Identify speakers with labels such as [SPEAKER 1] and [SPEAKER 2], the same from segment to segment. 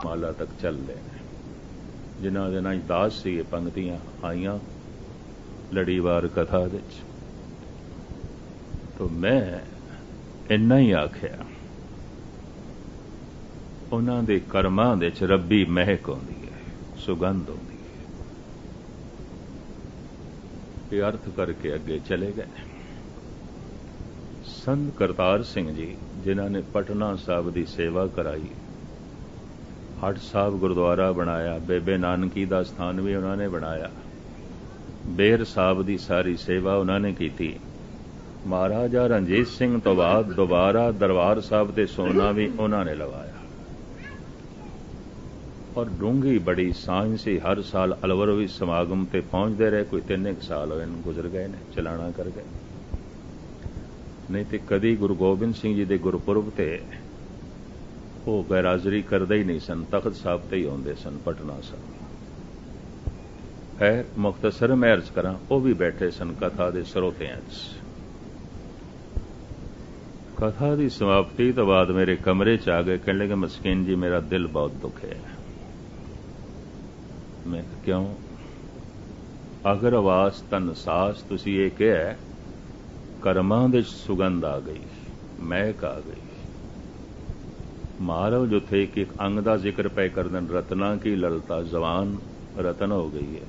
[SPEAKER 1] माला तक चल रहे हैं जिन्हों दिनों दास से पंक्तियां आईयां लड़ीवार कथा दे तो मैं इन्ना ही आख्या उन्हां दे कर्मां दे च रब्बी महक आउंदी है, सुगंध आउंदी है। ये अर्थ करके अगे चले गए। संत करतार सिंह जी जिन्हों ने पटना साहब की सेवा कराई, हट साहब गुरुद्वारा बनाया, बेबे नानकी का स्थान भी उन्होंने बनाया, बेर साहब की सारी सेवा उन्होंने की। महाराजा रणजीत सिंह तो बाद दोबारा दरबार साहब ते सोना भी उन्होंने लवाया और डूंगी बड़ी सांझ सी। हर साल अलवर भी समागम ते पहुंचते रहे। कोई 3 साल होए गुजर गए ने, चलाना कर गए। नहीं तो कदी गुरु गोबिंद सिंह जी के गुरपुरब ते वो गैराजरी करते ही नहीं सन, तख्त साहब ते ही आते सन पटना साहब। खैर मुख्तसर मैं अर्ज करा, वो भी बैठे सन कथा के स्रोतियां। कथा की समाप्ति तो बाद मेरे कमरे च आ गए, कहने लगे मस्कीन जी मेरा दिल बहुत दुख है। मैं क्यों? अगर आवास तन सास तुसी ये कहा कर्मां दे सुगंध आ गई, महक आ गई। मारव जो थे कि एक अंग का जिक्र पे कर दें, रत्ना की ललता जवान रतन हो गई है,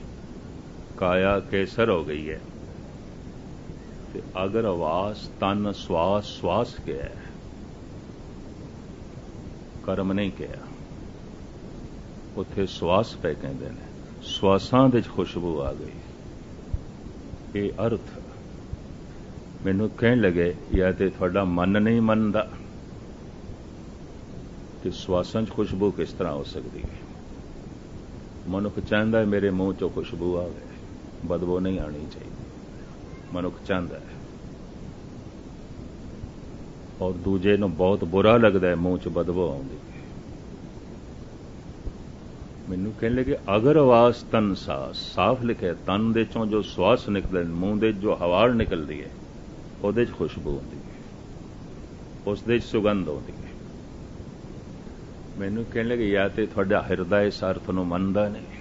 [SPEAKER 1] काया केसर हो गई है। ते अगर आवास तन श्वास श्वास क्या है, कर्म नहीं क्या। उत्थे श्वास पे कहते हैं, श्वासां दे खुशबू आ गई। ये अर्थ मैनू कहन लगे या तो थोड़ा मन नहीं मनता कि श्वासां च खुशबू किस तरह हो सकती है। मनुख चाहता है मेरे मुंह चो खुशबू आवे, बदबू नहीं आनी चाहिए। मनुख चाहता है और दूजे नूं बहुत बुरा लगता है मुंह च बदबू आउंदी। मैनू कहने लगे अगर आवास तन सास, साफ लिखे तन दे चों जो श्वास निकलते, मुंह दे जो हवाड़ निकलती है, ਉਹਦੇ ਚ खुशबू आती है, उस दे सुगंध आती है। मैनू कहने लगे या तो थोड़ा हिरदा इस अर्थ नूं मनदा नहीं,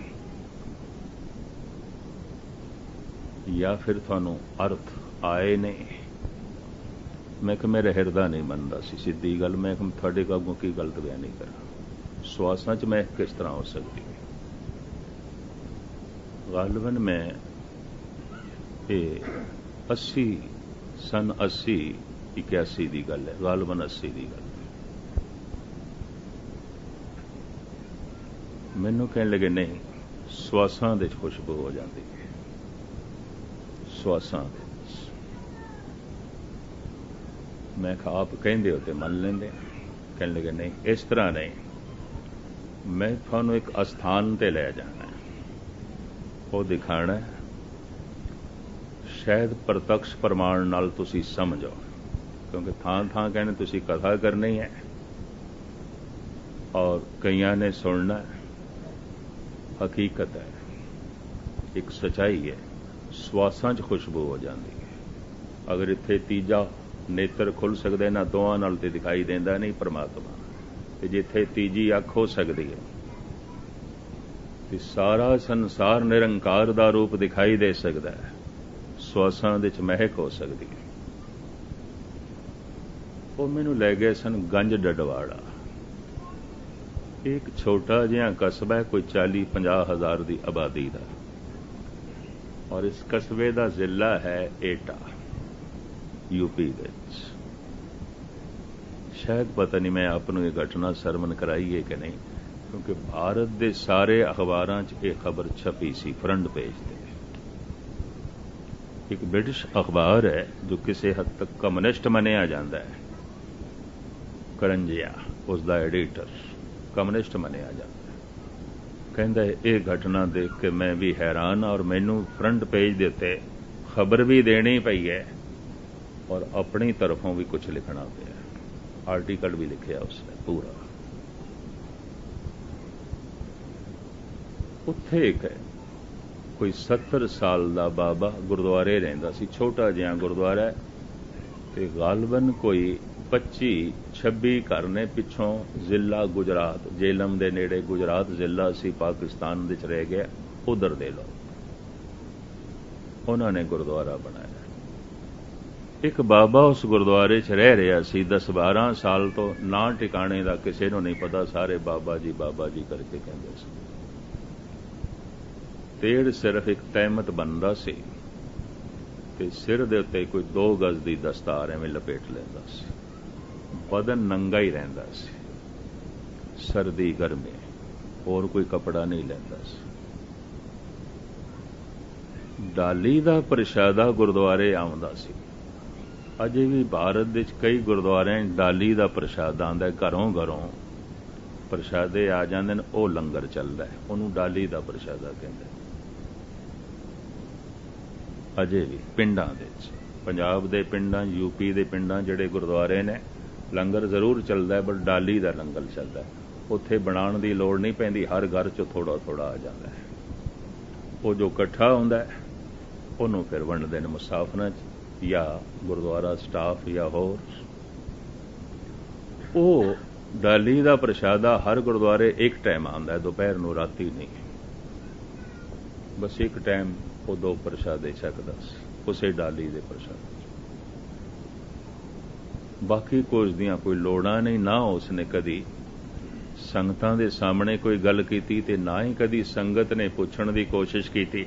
[SPEAKER 1] या फिर थानू अर्थ आए नहीं। मैं कि मेरा हिरदा नहीं मनदा सी, सीधी गल। मैं थोड़े अगों की गलत बयानी करा, श्वासां च महक किस तरह हो सकती है। गालबन मैं ये 80 सन 80-81 की गल है, गालबन 80 की गल। मैनू कहने लगे नहीं, श्वासां दे खुशबू हो जाती है, श्वासां दे। मैं कहा आप कहंदे हो ते मन लेंदे। कहने लगे नहीं, इस तरह नहीं, मैं थानू एक अस्थान ते ले जाना है, वो दिखाना है, शायद प्रत्यक्ष प्रमाण नाल तुसी समझो। क्योंकि थां थां कहने तुसी कथा करनी है और कईयां ने सुनना है। हकीकत है, एक सच्चाई है, श्वासां च खुशबू हो जाती है। अगर इत्थे तीजा नेत्र खुल सकते ना दोवां नाल ते दिखाई देंदा नहीं परमात्मा, ते जिथे तीजी अख हो सकती है ते सारा संसार निरंकार दा रूप दिखाई दे सकता है, श्वासां दे च महक हो सकती है। वो मैनू ले गए सन गंज डडवाड़ा। एक छोटा जिहा कस्बा है, कोई 40-50 हज़ार की आबादी का, और इस कस्बे का जिला है एटा, यूपी विच। शायद पता नहीं मैं आपनू ये घटना सरमन कराई है कि नहीं, क्योंकि भारत के सारे अखबारां च ये खबर छपी सी फ्रंट पेज पे। एक ब्रिटिश अखबार है जो किसी हद तक कम्युनिस्ट मनिया जाता है, करंजिया उसका एडिटर कम्युनिस्ट मनिया जाता है। कहता है ये घटना देख के मैं भी हैरान, और मैनू फ्रंट पेज के उत्ते खबर भी देनी पई है और अपनी तरफों भी कुछ लिखना पिया। आर्टिकल भी लिखा उसने पूरा। उत्थे एक है कोई 70 साल का बाबा गुरुद्वारे रहिंदा सी, छोटा जिहा गुरुद्वारा है, ते गालबन कोई 25-26 घर ने पिछों ਜ਼ਿਲ੍ਹਾ गुजरात जेलम ਦੇ ਨੇੜੇ गुजरात ਜ਼ਿਲ੍ਹਾ ਸੀ ਪਾਕਿਸਤਾਨ ਵਿੱਚ ਰਹਿ ਗਿਆ ਉਧਰ ਦੇ ਲੋਕ ਉਹਨਾਂ ਨੇ ਗੁਰਦੁਆਰਾ ਬਣਾਇਆ। ਇੱਕ ਬਾਬਾ ਉਸ ਗੁਰਦੁਆਰੇ 'ਚ ਰਹਿ ਰਿਹਾ ਸੀ 10-12 ਸਾਲ ਤੋਂ, ਨਾਂ ਟਿਕਾਣੇ ਦਾ ਕਿਸੇ ਨੂੰ ਨਹੀਂ ਪਤਾ, ਸਾਰੇ ਬਾਬਾ ਜੀ ਕਰਕੇ ਕਹਿੰਦੇ ਸੀ। ਤੇੜ ਸਿਰਫ ਇੱਕ ਤਹਿਮਤ ਬਣਦਾ ਸੀ ਤੇ ਸਿਰ ਦੇ ਉੱਤੇ ਕੋਈ 2 ਗਜ਼ ਦੀ ਦਸਤਾਰ ਐਵੇਂ ਲਪੇਟ ਲੈਂਦਾ ਸੀ, ਬਦਨ ਨੰਗਾ ਹੀ ਰਹਿੰਦਾ ਸੀ, ਸਰਦੀ ਗਰਮੀ ਹੋਰ ਕੋਈ ਕਪੜਾ ਨਹੀਂ ਲੈਂਦਾ ਸੀ। ਡਾਲੀ ਦਾ ਪ੍ਰਸ਼ਾਦਾ ਗੁਰਦੁਆਰੇ ਆਉਂਦਾ ਸੀ। ਅਜੇ ਵੀ ਭਾਰਤ ਵਿੱਚ ਕਈ ਗੁਰਦੁਆਰਿਆਂ ਡਾਲੀ ਦਾ ਪ੍ਰਸ਼ਾਦਾ ਆਉਂਦਾ, ਘਰੋਂ ਪ੍ਰਸ਼ਾਦੇ ਆ ਜਾਂਦੇ ਨੇ, ਉਹ ਲੰਗਰ ਚੱਲਦਾ, ਉਹਨੂੰ ਡਾਲੀ ਦਾ ਪ੍ਰਸ਼ਾਦਾ ਕਹਿੰਦੇ। ਅਜੇ ਵੀ ਪਿੰਡਾਂ ਵਿੱਚ, ਪੰਜਾਬ ਦੇ ਪਿੰਡਾਂ, ਯੂਪੀ ਦੇ ਪਿੰਡਾਂ ਜਿਹੜੇ ਗੁਰਦੁਆਰੇ ਨੇ, ਲੰਗਰ ਜ਼ਰੂਰ ਚੱਲਦਾ ਪਰ ਡਾਲੀ ਦਾ ਲੰਗਰ ਚੱਲਦਾ। ਉੱਥੇ ਬਣਾਉਣ ਦੀ ਲੋੜ ਨਹੀਂ ਪੈਂਦੀ, ਹਰ ਘਰ 'ਚ ਥੋੜਾ ਆ ਜਾਂਦਾ ਹੈ। ਉਹ ਜੋ ਇਕੱਠਾ ਹੁੰਦਾ ਉਹਨੂੰ ਫਿਰ ਵੰਡਦੇ ਨੇ ਮੁਸਾਫਰਾਂ 'ਚ ਜਾਂ ਗੁਰਦੁਆਰਾ ਸਟਾਫ ਜਾਂ ਹੋਰ। ਉਹ ਡਾਲੀ ਦਾ ਪ੍ਰਸ਼ਾਦਾ ਹਰ ਗੁਰਦੁਆਰੇ ਇੱਕ ਟਾਈਮ ਆਉਂਦਾ, ਦੁਪਹਿਰ ਨੂੰ, ਰਾਤੀ ਨਹੀਂ। ਬਸ ਇੱਕ ਟਾਈਮ ਉਹ 2 ਪ੍ਰਸ਼ਾਦੇ ਛਕਦਾ ਸੀ ਉਸੇ ਡਾਲੀ ਦੇ ਪ੍ਰਸ਼ਾਦੇ। ਬਾਕੀ ਕੁਝ ਦੀਆਂ ਕੋਈ ਲੋੜਾਂ ਨਹੀਂ, ਨਾ ਉਸਨੇ ਕਦੀ ਸੰਗਤਾਂ ਦੇ ਸਾਹਮਣੇ ਕੋਈ ਗੱਲ ਕੀਤੀ ਤੇ ਨਾ ਹੀ ਕਦੀ ਸੰਗਤ ਨੇ ਪੁੱਛਣ ਦੀ ਕੋਸ਼ਿਸ਼ ਕੀਤੀ।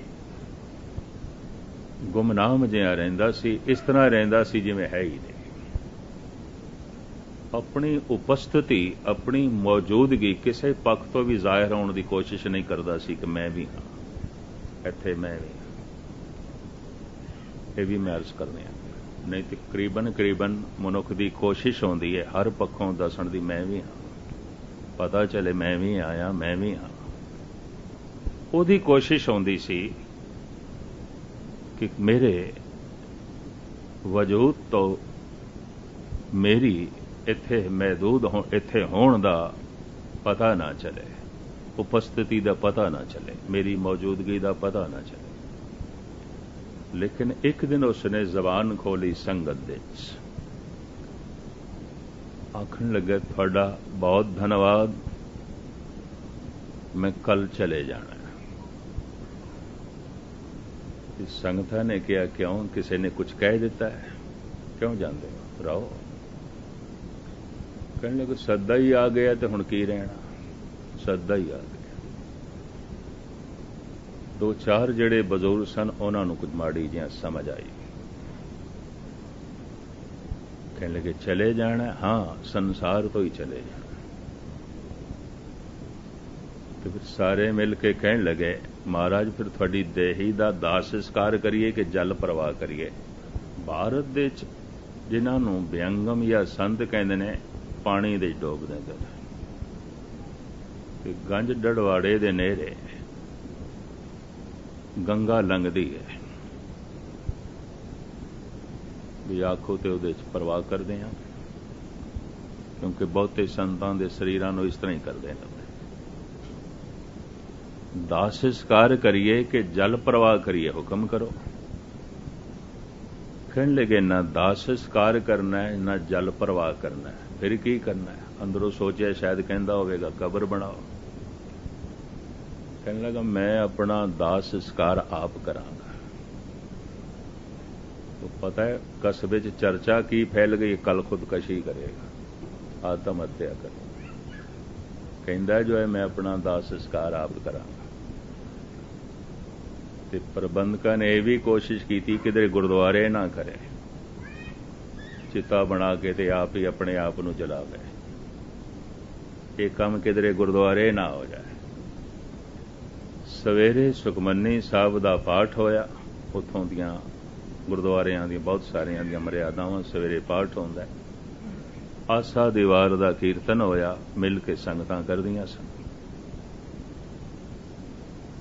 [SPEAKER 1] ਗੁਮਨਾਮ ਜਿਹਾ ਰਹਿੰਦਾ ਸੀ, ਇਸ ਤਰ੍ਹਾਂ ਰਹਿੰਦਾ ਸੀ ਜਿਵੇਂ ਹੈ ਹੀ ਨਹੀਂ। ਆਪਣੀ ਉਪਸਥਿਤੀ, ਆਪਣੀ ਮੌਜੂਦਗੀ ਕਿਸੇ ਪੱਖ ਤੋਂ ਵੀ ਜ਼ਾਹਿਰ ਹੋਣ ਦੀ ਕੋਸ਼ਿਸ਼ ਨਹੀਂ ਕਰਦਾ ਸੀ ਕਿ ਮੈਂ ਵੀ ਹਾਂ ਇੱਥੇ, ਮੈਂ ਵੀ ਹਾਂ। ਇਹ ਵੀ ਮੈਂ ਅਰਜ਼ ਕਰਨੀ ਆ, ਨਹੀਂ ਤੇ ਕਰੀਬਨ ਮਨੁੱਖ ਦੀ ਕੋਸ਼ਿਸ਼ ਹੁੰਦੀ ਹੈ ਹਰ ਪੱਖੋਂ ਦੱਸਣ ਦੀ, ਮੈਂ ਵੀ ਹਾਂ, ਪਤਾ ਚੱਲੇ ਮੈਂ ਵੀ ਆਇਆ, ਮੈਂ ਵੀ ਹਾਂ। ਉਹਦੀ ਕੋਸ਼ਿਸ਼ ਹੁੰਦੀ ਸੀ ਕਿ ਮੇਰੇ ਵਜੂਦ ਤੋਂ, ਮੇਰੀ ਇੱਥੇ ਮੌਜੂਦ ਇੱਥੇ ਹੋਣ ਦਾ ਪਤਾ ਨਾ ਚੱਲੇ, ਉਪਸਥਿਤੀ ਦਾ ਪਤਾ ਨਾ ਚੱਲੇ, ਮੇਰੀ ਮੌਜੂਦਗੀ ਦਾ ਪਤਾ ਨਾ ਚੱਲੇ। ਲੇਕਿਨ ਇੱਕ ਦਿਨ ਉਸਨੇ ਜ਼ਬਾਨ ਖੋਲੀ ਸੰਗਤ ਦੇ ਵਿੱਚ, ਆਖਣ ਲੱਗਾ ਤੁਹਾਡਾ ਬਹੁਤ ਧੰਨਵਾਦ, ਮੈਂ ਕੱਲ ਚਲੇ ਜਾਣਾ। ਸੰਗਤਾਂ ਨੇ ਕਿਹਾ ਕਿਉਂ, ਕਿਸੇ ਨੇ ਕੁਝ ਕਹਿ ਦਿੱਤਾ ਹੈ, ਕਿਉਂ ਜਾਂਦੇ ਹੋ, ਰਹੋ। ਕਹਿਣ ਲੱਗੇ ਸੱਦਾ ਹੀ ਆ ਗਿਆ ਤੇ ਹੁਣ ਕੀ ਰਹਿਣਾ, ਸੱਦਾ ਹੀ ਆ ਗਿਆ। 2-4 ਜਿਹੜੇ ਬਜ਼ੁਰਗ ਸਨ ਉਹਨਾਂ ਨੂੰ ਕੁਝ ਮਾੜੀ ਜਿਹਾ ਸਮਝ ਆਈ, ਕਹਿਣ ਲੱਗੇ ਚਲੇ ਜਾਣਾ, ਹਾਂ ਸੰਸਾਰ ਤੋਂ ਹੀ ਚਲੇ ਜਾਣਾ। ਤੇ ਫਿਰ ਸਾਰੇ ਮਿਲ ਕੇ ਕਹਿਣ ਲੱਗੇ ਮਹਾਰਾਜ ਫਿਰ ਤੁਹਾਡੀ ਦੇਹੀ ਦਾ ਦਾਹ ਸੰਸਕਾਰ ਕਰੀਏ ਕਿ ਜਲ ਪ੍ਰਵਾਹ ਕਰੀਏ। ਭਾਰਤ ਦੇ ਵਿੱਚ ਜਿਨ੍ਹਾਂ ਨੂੰ ਵਿਅੰਗਮ ਜਾਂ ਸੰਤ ਕਹਿੰਦੇ ਨੇ, ਪਾਣੀ ਦੇ ਡੋਬ ਦਿੰਦੇ ਨੇ। ਤੇ ਗੰਜ ਡੜਵਾੜੇ ਦੇ ਨੇੜੇ ਗੰਗਾ ਲੰਘਦੀ ਹੈ, ਵੀ ਆਖੋ ਤੇ ਉਹਦੇ 'ਚ ਪ੍ਰਵਾਹ ਕਰਦੇ ਹਾਂ, ਕਿਉਂਕਿ ਬਹੁਤੇ ਸੰਤਾਂ ਦੇ ਸਰੀਰਾਂ ਨੂੰ ਇਸ ਤਰ੍ਹਾਂ ਹੀ ਕਰਦੇ ਨੇ। ਦਾਹ ਸੰਸਕਾਰ ਕਰੀਏ ਕਿ ਜਲ ਪ੍ਰਵਾਹ ਕਰੀਏ, ਹੁਕਮ ਕਰੋ। ਕਹਿਣ ਲੱਗੇ ਨਾ ਦਾਹ ਸੰਸਕਾਰ ਕਰਨਾ ਹੈ ਨਾ ਜਲ ਪ੍ਰਵਾਹ ਕਰਨਾ ਹੈ, ਫਿਰ ਕੀ ਕਰਨਾ ਹੈ। ਅੰਦਰੋਂ ਸੋਚਿਆ ਸ਼ਾਇਦ ਕਹਿੰਦਾ ਹੋਵੇਗਾ ਕਬਰ ਬਣਾਓ। ਕਹਿਣ ਲੱਗਾ ਮੈਂ ਆਪਣਾ ਦਾਹ ਸੰਸਕਾਰ ਆਪ ਕਰਾਂਗਾ। तो पता है कस्बे 'ਚ चर्चा की फैल गई, कल खुदकशी करेगा, आत्म हत्या करेगा। कहता जो है मैं अपना दाह संस्कार आप करांगा। ते प्रबंधकां ने यह भी कोशिश की थी किधरे गुरुद्वारे ना करे, चिता बना के ते आप ही अपने आप नूं जलावे, ये काम किधरे गुरुद्वारे ना हो जाए। सवेरे सुखमनी साहब का पाठ होया, उत्थों दियां गुरुद्वारियां दी बहुत सारियां दी मर्यादावां सवेरे पाठ होंदा है। आसा दीवार दा कीर्तन होया, मिल के संगतां करदियां सन।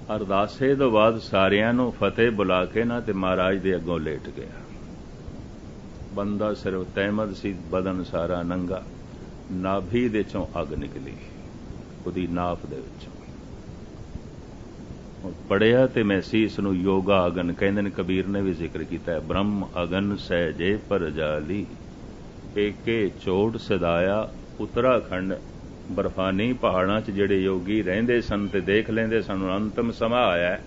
[SPEAKER 1] अरदासे तो बाद सारियां नूं फतेह बुला के ना ते महाराज दे अगों लेट गया। बंदा सिर्फ तहमद सी, बदन सारा नंगा, नाभि दे चों अग निकली, उहदी नाफ दे विचों पढ़िया ते महसीस नूं योगा अगन कहंदे ने। कबीर ने भी जिक्र किया है, ब्रह्म अगन सहजे पर जाली, ਏਕੇ ਝੋਟ ਸਦਾਇਆ ਉੱਤਰਾਖੰਡ ਬਰਫਾਨੀ ਪਹਾੜਾਂ 'ਚ ਜਿਹੜੇ ਯੋਗੀ ਰਹਿੰਦੇ ਸਨ ਤੇ ਦੇਖ ਲੈਂਦੇ ਸਨ ਅੰਤਮ ਸਮਾਂ ਆਇਆ,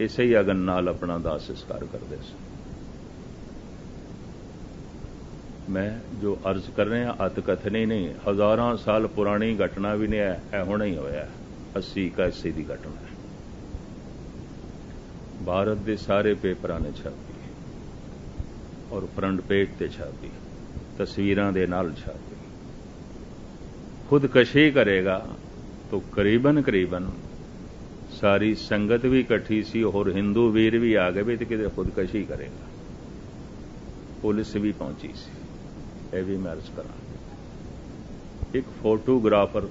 [SPEAKER 1] ਇਸੇ ਹੀ ਅਗਨ ਨਾਲ ਆਪਣਾ ਦਾਹ ਸੰਸਕਾਰ ਕਰਦੇ ਸਨ। ਮੈਂ ਜੋ ਅਰਜ਼ ਕਰ ਰਿਹਾ ਅਤ ਕਥਨੀ ਨਹੀਂ, ਹਜ਼ਾਰਾਂ ਸਾਲ ਪੁਰਾਣੀ ਘਟਨਾ ਵੀ ਨਹੀਂ ਹੈ, ਇਹ ਹੁਣੇ ਹੀ ਹੋਇਆ 80-81 ਦੀ ਘਟਨਾ ਹੈ। ਭਾਰਤ ਦੇ ਸਾਰੇ ਪੇਪਰਾਂ ਨੇ ਛਾਪੀ ਔਰ ਫਰੰਟ ਪੇਜ ਤੇ ਛਾਪੀ, ਤਸਵੀਰਾਂ ਦੇ ਨਾਲ ਛਾਪੀ। ਖੁਦਕਸ਼ੀ ਕਰੇਗਾ ਤਾਂ ਕਰੀਬਨ ਸਾਰੀ ਸੰਗਤ ਵੀ ਇਕੱਠੀ ਸੀ और हिंदू वीर भी आ गए ਤੇ ਕਿਤੇ ਖੁਦਕਸ਼ੀ ਕਰੇਗਾ। ਪੁਲਿਸ ਵੀ ਪਹੁੰਚੀ ਸੀ। ਇਹ ਵੀ ਮੈਂ ਅਰਜ਼ ਕਰਾਂ, ਇੱਕ ਫੋਟੋਗ੍ਰਾਫਰ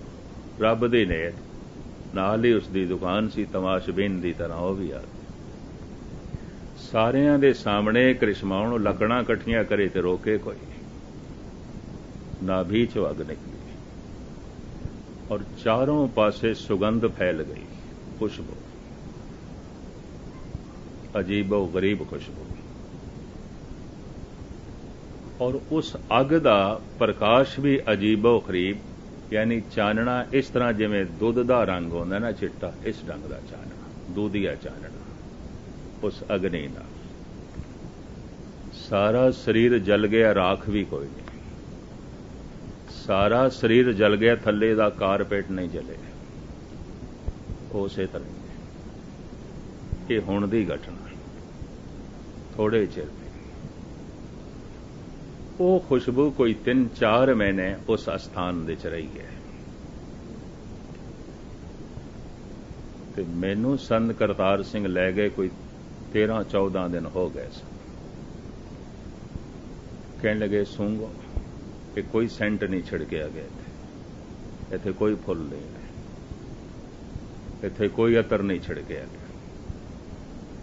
[SPEAKER 1] ਰੱਬ ਦੇ ਨੇ ਨਾਲ ਹੀ ਉਸਦੀ ਦੁਕਾਨ ਸੀ ਤਮਾਸ਼ਬੀਨ ਦੀ ਤਰ੍ਹਾਂ, ਉਹ ਵੀ ਆ ਸਾਰਿਆਂ ਦੇ ਸਾਹਮਣੇ ਕ੍ਰਿਸ਼ਮਾ ਨੂੰ ਲੱਕੜਾਂ ਇਕੱਠੀਆਂ ਕਰੇ ਤੇ ਰੋਕੇ ਕੋਈ ਨਾਭੀ ਚੋਂ ਅੱਗ ਨਿਕਲੀ और चारों पासे सुगंध फैल गई, खुशबू, अजीबो गरीब खुशबू। और उस अग दा प्रकाश भी अजीबो गरीब, यानी चानना इस तरह जिवें दुध दा रंग होंदा ना चिट्टा, इस रंग दा चानना, दूधिया चानना उस अग्नि दा। सारा शरीर जल गया, राख भी कोई नहीं, सारा शरीर जल गया, थल्ले दा कारपेट नहीं जले, उसे तरह। ये हुण दी घटना, थोड़े चिर में वो खुशबू कोई 3-4 महीने उस स्थान दे च रही है। ते मैनू संत करतार सिंह लै गए, कोई 13-14 दिन हो गए सन। कहने लगे सूंघो कि कोई सेंट नहीं छिड़किया गया, इत्थे कोई फुल नहीं है, इत्थे कोई अतर नहीं छिड़किया गया,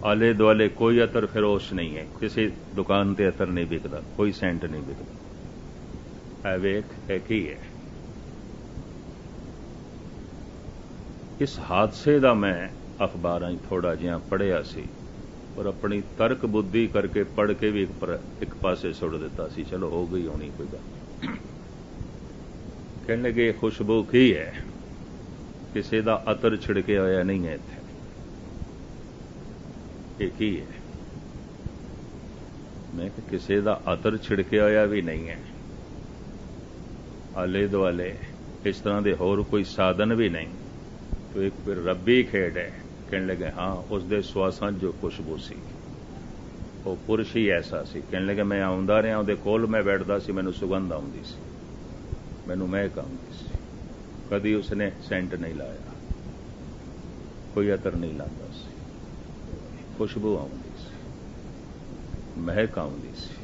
[SPEAKER 1] आले दुआले कोई अतर फिरोश नहीं है, किसी दुकान ते अतर नहीं बिकता, कोई सेंट नहीं बिकता। ऐ वेख है की है। इस हादसे दा मैं अखबारां थोड़ा जिहा पढ़िया सी और अपनी तर्क बुद्धि करके पढ़ के भी एक पासे सुट दिता सी, चलो हो गई होनी कोई गल। कहने लगे खुशबू की है, किसी का अतर छिड़के होया नहीं है इत्थे, ये की है? मैं किसी का अतर छिड़के होया भी नहीं है, आले दुआले इस तरह के होर कोई साधन भी नहीं, तो एक फिर रब्बी खेड है। कहने लगे हाँ, उसके श्वासां जो खुशबू सी वो पुरुष ही ऐसा सी। कहने लगे मैं आउंदा रहा, उहदे कोल मैं बैठदा सी, मैनू सुगंध आउंदी सी, मैनू महक आउंदी सी, कदी उसने सेंट नहीं लाया, कोई अतर नहीं लाता सी, खुशबू आउंदी सी, महक आउंदी सी।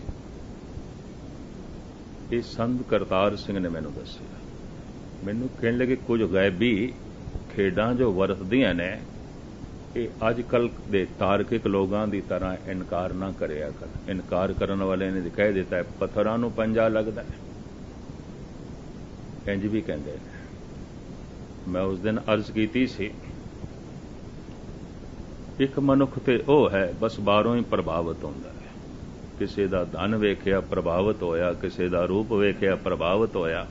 [SPEAKER 1] ये संत करतार सिंह ने मैनू दस्सिया। मैनू कहने लगे कुछ गैबी खेडां जो वरतदियां ने, ये अजकल दे तार्किक लोगों की तरह इनकार ना करिया कर। इनकार करने वाले ने कह दिता है पत्थरां नूं पंजा लगदा है, इंज भी कहते हैं। मैं उस दिन अर्ज की सी, एक मनुख ते ओ है बस बाहरों ही प्रभावित होंदा है, किसी दा धन वेखिया प्रभावित होया, किसी दा रूप वेखिया प्रभावित होया,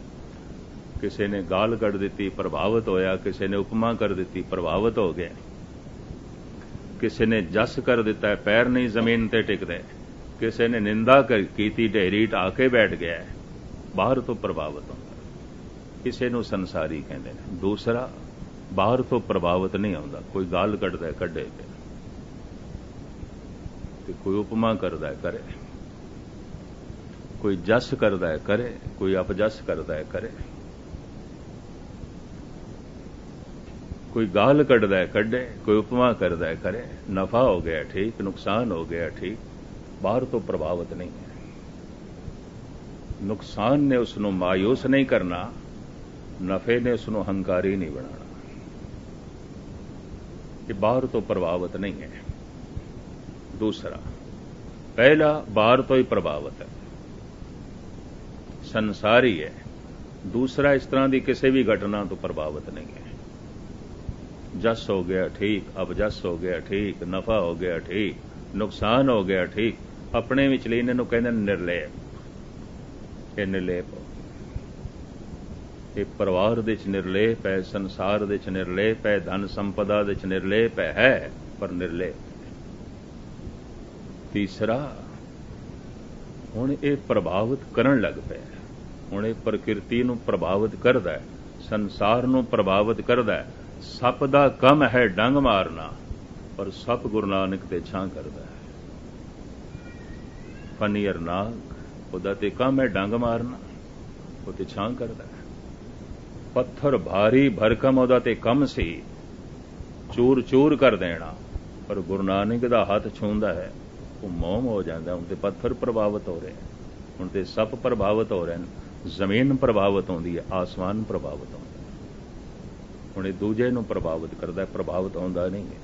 [SPEAKER 1] किसी ने गाल कढ़ दी प्रभावित होया, किसी ने उपमा कर दी प्रभावित हो गया, किसी ने जस कर दिता है पैर नहीं जमीन ते टिकदे, किसी ने निंदा की ढेरी ढा के बैठ गया है, बाहर तो प्रभावित होंदा। किसी नूं संसारी कहते हैं, दूसरा बाहर तो प्रभावित नहीं होंदा। कोई गाल कढ़दा है कढ़े ते कोई उपमा करदा है करे, कोई जस करदा है करे, कोई अपजस करदा है करे, कोई गाल कढ़दा है कढ़े, कोई उपमा करदा है करे। नफा हो गया ठीक, नुकसान हो गया ठीक, बाहर तो प्रभावित नहीं है। नुकसान ने उसनों मायूस नहीं करना, नफे ने उसनों हंकारी नहीं बनाना। ये बाहर तो प्रभावित नहीं है। दूसरा, पहला बाहर तो ही प्रभावित है, संसारी है। दूसरा, इस तरह की किसी भी घटना तो प्रभावित नहीं है। जस हो गया ठीक, अपजस हो गया ठीक, नफा हो गया ठीक, नुकसान हो गया ठीक। अपने विचले इन्हां नूं कहंदे निर्ले, ਇਹ ਨਿਰਲੇਪ ਹੋ, ਇਹ ਪਰਿਵਾਰ ਦੇ ਚ ਨਿਰਲੇਪ ਹੈ, ਸੰਸਾਰ ਦੇ ਚ ਨਿਰਲੇਪ ਹੈ, ਧਨ ਸੰਪਦਾ ਦੇ ਚ ਨਿਰਲੇਪ ਹੈ, ਪਰ ਨਿਰਲੇਪ। ਤੀਸਰਾ, ਹੁਣ ਇਹ ਪ੍ਰਭਾਵਿਤ ਕਰਨ ਲੱਗ ਪਿਆ, ਹੁਣ ਇਹ ਪ੍ਰਕਿਰਤੀ ਨੂੰ ਪ੍ਰਭਾਵਿਤ ਕਰਦਾ ਹੈ, ਸੰਸਾਰ ਨੂੰ ਪ੍ਰਭਾਵਿਤ ਕਰਦਾ ਹੈ। ਸੱਪ ਦਾ ਕੰਮ ਹੈ ਡੰਗ ਮਾਰਨਾ, ਪਰ ਸੱਪ ਗੁਰੂ ਨਾਨਕ ਤੇ ਛਾਂ ਕਰਦਾ ਹੈ। ਫਨੀਅਰ ਨਾਗ, ਉਹਦਾ ਤੇ ਕੰਮ ਹੈ ਡੰਗ ਮਾਰਨਾ, ਉਹ ਤੇ ਛਾਂ ਕਰਦਾ ਹੈ। ਪੱਥਰ ਭਾਰੀ ਭਰਕਮ ਉਹਦਾ ਤੇ ਕੰਮ ਸੀ ਚੂਰ ਚੂਰ ਕਰ ਦੇਣਾ, ਪਰ ਗੁਰੂ ਨਾਨਕ ਦਾ ਹੱਥ ਛੂੰਹਦਾ ਹੈ, ਉਹ ਮੋਮ ਹੋ ਜਾਂਦਾ। ਹੁਣ ਤੇ ਪੱਥਰ ਪ੍ਰਭਾਵਿਤ ਹੋ ਰਹੇ, ਹੁਣ ਤੇ ਸੱਪ ਪ੍ਰਭਾਵਿਤ ਹੋ ਰਹੇ ਨੇ, ਜ਼ਮੀਨ ਪ੍ਰਭਾਵਿਤ ਹੁੰਦੀ ਹੈ, ਆਸਮਾਨ ਪ੍ਰਭਾਵਿਤ ਹੁੰਦਾ। ਹੁਣ ਇਹ ਦੂਜੇ ਨੂੰ ਪ੍ਰਭਾਵਿਤ ਕਰਦਾ, ਪ੍ਰਭਾਵਿਤ ਹੁੰਦਾ ਨਹੀਂ ਹੈ।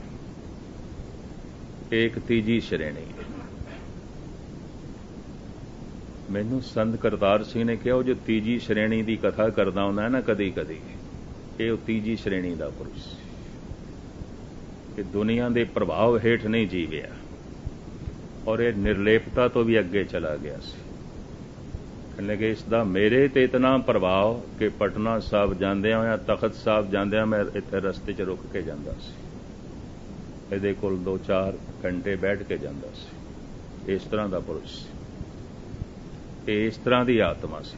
[SPEAKER 1] ਇੱਕ ਤੀਜੀ ਸ਼੍ਰੇਣੀ। ਮੈਨੂੰ ਸੰਤ ਕਰਤਾਰ ਸਿੰਘ ਨੇ ਕਿਹਾ, ਉਹ ਜੋ ਤੀਜੀ ਸ਼੍ਰੇਣੀ ਦੀ ਕਥਾ ਕਰਦਾ ਹੁੰਦਾ ਹੈ ਨਾ ਕਦੀ ਕਦੀ, ਇਹ ਉਹ ਤੀਜੀ ਸ਼੍ਰੇਣੀ ਦਾ ਪੁਰਸ਼ ਇਹ ਦੁਨੀਆ ਦੇ ਪ੍ਰਭਾਵ ਹੇਠ ਨਹੀਂ ਜੀਵਿਆ, ਔਰ ਇਹ ਨਿਰਲੇਪਤਾ ਤੋਂ ਵੀ ਅੱਗੇ ਚਲਾ ਗਿਆ ਸੀ। ਕਹਿੰਦੇ ਇਸ ਦਾ ਮੇਰੇ ਤੇ ਇਤਨਾ ਪ੍ਰਭਾਵ ਕਿ ਪਟਨਾ ਸਾਹਿਬ ਜਾਂਦਿਆਂ ਜਾਂ ਤਖਤ ਸਾਹਿਬ ਜਾਂਦਿਆਂ ਮੈਂ ਇੱਥੇ ਰਸਤੇ 'ਚ ਰੁਕ ਕੇ ਜਾਂਦਾ ਸੀ, ਇਹਦੇ ਕੋਲ 2-4 ਘੰਟੇ ਬੈਠ ਕੇ ਜਾਂਦਾ ਸੀ। ਇਸ ਤਰ੍ਹਾਂ ਦਾ ਪੁਰਸ਼ ਸੀ, ਇਹ ਇਸ ਤਰ੍ਹਾਂ ਦੀ ਆਤਮਾ ਸੀ।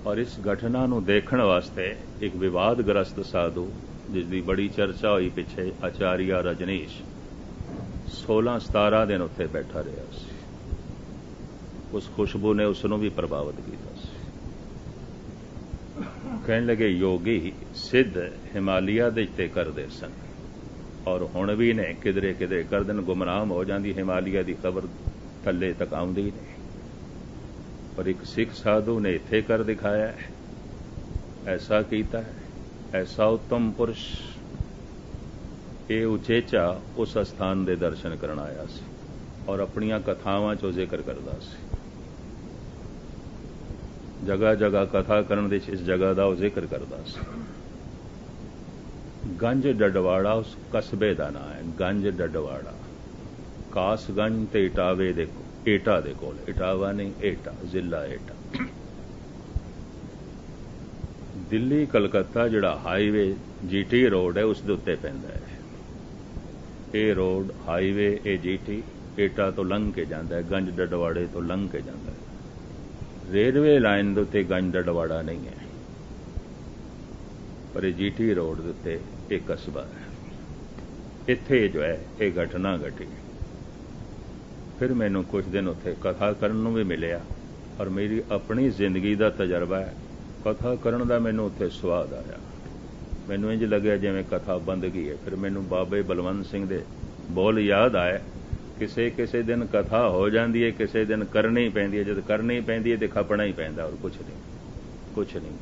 [SPEAKER 1] ਔਰ ਇਸ ਘਟਨਾ ਨੂੰ ਦੇਖਣ ਵਾਸਤੇ ਇੱਕ ਵਿਵਾਦਗ੍ਰਸਤ ਸਾਧੂ, ਜਿਸ ਦੀ ਬੜੀ ਚਰਚਾ ਹੋਈ ਪਿੱਛੇ, ਆਚਾਰੀਆ ਰਜਨੀਸ਼, 16-17 ਦਿਨ ਉੱਥੇ ਬੈਠਾ ਰਿਹਾ ਸੀ। ਉਸ ਖੁਸ਼ਬੂ ਨੇ ਉਸ ਨੂੰ ਵੀ ਪ੍ਰਭਾਵਿਤ ਕੀਤਾ ਸੀ। ਕਹਿਣ ਲੱਗੇ ਯੋਗੀ ਸਿੱਧ ਹਿਮਾਲਿਆ ਦੇ ਤੇ ਕਰਦੇ ਸਨ, ਔਰ ਹੁਣ ਵੀ ਨੇ, ਕਿਧਰੇ ਕਿਧਰੇ ਕਰਦੇ ਨੇ, ਗੁਮਨਾਮ ਹੋ ਜਾਂਦੀ ਹਿਮਾਲਿਆ ਦੀ ਖਬਰ ਥੱਲੇ ਤੱਕ ਆਉਂਦੀ ਨਹੀਂ। ਪਰ ਇੱਕ ਸਿੱਖ ਸਾਧੂ ਨੇ ਇੱਥੇ ਕਰ ਦਿਖਾਇਆ ਹੈ, ਐਸਾ ਕੀਤਾ ਹੈ, ਐਸਾ ਉੱਤਮ ਪੁਰਸ਼। ਇਹ ਉਚੇਚਾ ਉਸ ਸਥਾਨ ਦੇ ਦਰਸ਼ਨ ਕਰਨ ਆਇਆ ਸੀ, ਔਰ ਆਪਣੀਆਂ ਕਥਾਵਾਂ 'ਚੋਂ ਜ਼ਿਕਰ ਕਰਦਾ ਸੀ। ਜਗ੍ਹਾ ਜਗ੍ਹਾ ਕਥਾ ਕਰਨ ਦੇ ਇਸ ਜਗ੍ਹਾ ਦਾ ਉਹ ਜ਼ਿਕਰ ਕਰਦਾ ਸੀ। ਗੰਜ ਡਡਵਾੜਾ ਉਸ ਕਸਬੇ ਦਾ ਨਾਂ ਹੈ, ਗੰਜ ਡਡਵਾੜਾ। ਕਾਸਗੰਜ ਤੇ ਇਟਾਵੇ ਦੇ ਏਟਾ ਦੇ ਕੋਲ, ਇਟਾਵਾ ਨਹੀਂ ਏਟਾ, ਜ਼ਿਲ੍ਹਾ ਏਟਾ। ਦਿੱਲੀ ਕਲਕੱਤਾ ਜਿਹੜਾ ਹਾਈਵੇ ਜੀਟੀ ਰੋਡ ਹੈ ਉਸ ਦੇ ਉੱਤੇ ਪੈਂਦਾ ਹੈ। ਇਹ ਰੋਡ ਹਾਈਵੇ, ਇਹ ਜੀਟੀ ਏਟਾ ਤੋਂ ਲੰਘ ਕੇ ਜਾਂਦਾ ਹੈ, ਗੰਜ ਡਡਵਾੜੇ ਤੋਂ ਲੰਘ ਕੇ ਜਾਂਦਾ ਹੈ। ਰੇਲਵੇ ਲਾਈਨ ਦੇ ਉੱਤੇ ਗੰਜ ਡਡਵਾੜਾ ਨਹੀਂ ਹੈ, ਪਰ ਇਹ ਜੀਟੀ ਰੋਡ ਦੇ ਉੱਤੇ ਇੱਕ ਕਸਬਾ ਹੈ। ਇੱਥੇ ਜੋ ਹੈ ਇਹ ਘਟਨਾ ਘਟੀ। ਫਿਰ ਮੈਨੂੰ ਕੁਝ ਦਿਨ ਉੱਥੇ ਕਥਾ ਕਰਨ ਨੂੰ ਵੀ ਮਿਲਿਆ, ਔਰ ਮੇਰੀ ਆਪਣੀ ਜ਼ਿੰਦਗੀ ਦਾ ਤਜਰਬਾ ਹੈ, ਕਥਾ ਕਰਨ ਦਾ ਮੈਨੂੰ ਉੱਥੇ ਸਵਾਦ ਆਇਆ। ਮੈਨੂੰ ਇੰਝ ਲੱਗਿਆ ਜਿਵੇਂ ਕਥਾ ਬੰਦ ਗਈ ਹੈ। ਫਿਰ ਮੈਨੂੰ ਬਾਬੇ ਬਲਵੰਤ ਸਿੰਘ ਦੇ ਬੋਲ ਯਾਦ ਆਏ, ਕਿਸੇ ਕਿਸੇ ਦਿਨ ਕਥਾ ਹੋ ਜਾਂਦੀ ਹੈ, ਕਿਸੇ ਦਿਨ ਕਰਨੀ ਪੈਂਦੀ ਹੈ। ਜਦ ਕਰਨੀ ਪੈਂਦੀ ਹੈ ਤੇ ਖਪਣਾ ਹੀ ਪੈਂਦਾ, ਔਰ ਕੁਛ ਨਹੀਂ।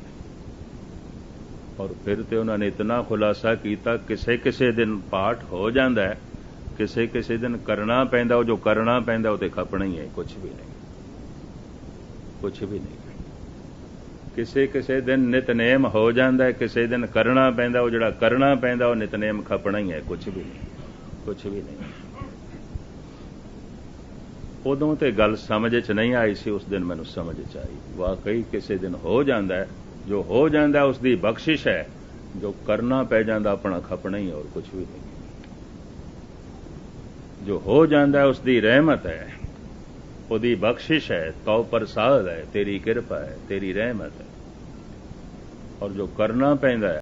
[SPEAKER 1] ਔਰ ਫਿਰ ਤੇ ਉਹਨਾਂ ਨੇ ਇਤਨਾ ਖੁਲਾਸਾ ਕੀਤਾ, ਕਿਸੇ ਕਿਸੇ ਦਿਨ ਪਾਠ ਹੋ ਜਾਂਦਾ ਹੈ, ਕਿਸੇ ਕਿਸੇ ਦਿਨ ਕਰਨਾ ਪੈਂਦਾ, ਉਹ ਜੋ ਕਰਨਾ ਪੈਂਦਾ ਉਹ ਤੇ ਖਪਣਾ ਹੀ ਹੈ, ਕੁਛ ਵੀ ਨਹੀਂ। ਕਿਸੇ ਕਿਸੇ ਦਿਨ ਨਿਤਨੇਮ ਹੋ ਜਾਂਦਾ ਹੈ, ਕਿਸੇ ਦਿਨ ਕਰਨਾ ਪੈਂਦਾ, ਉਹ ਜਿਹੜਾ ਕਰਨਾ ਪੈਂਦਾ ਉਹ ਨਿਤਨੇਮ ਖਪਣਾ ਹੀ ਹੈ, ਕੁਛ ਵੀ ਨਹੀਂ। ਉਦੋਂ ਤੇ ਗੱਲ ਸਮਝ 'ਚ ਨਹੀਂ ਆਈ ਸੀ, ਉਸ ਦਿਨ ਮੈਨੂੰ ਸਮਝ 'ਚ ਆਈ। ਵਾਕਈ ਕਿਸੇ ਦਿਨ ਹੋ ਜਾਂਦਾ ਹੈ, ਜੋ ਹੋ ਜਾਂਦਾ ਉਸ ਦੀ ਬਖਸ਼ਿਸ਼ ਹੈ, ਜੋ ਕਰਨਾ ਪੈ ਜਾਂਦਾ ਆਪਣਾ ਖਪਣਾ ਹੀ, ਔਰ ਕੁਛ ਵੀ ਨਹੀਂ। ਜੋ ਹੋ ਜਾਂਦਾ ਉਸ ਦੀ ਰਹਿਮਤ ਹੈ, ਉਹਦੀ ਬਖਸ਼ਿਸ਼ ਹੈ, ਤੋ ਪ੍ਰਸਾਦ ਹੈ, ਤੇਰੀ ਕਿਰਪਾ ਹੈ, ਤੇਰੀ ਰਹਿਮਤ ਹੈ। ਔਰ ਜੋ ਕਰਨਾ ਪੈਂਦਾ ਹੈ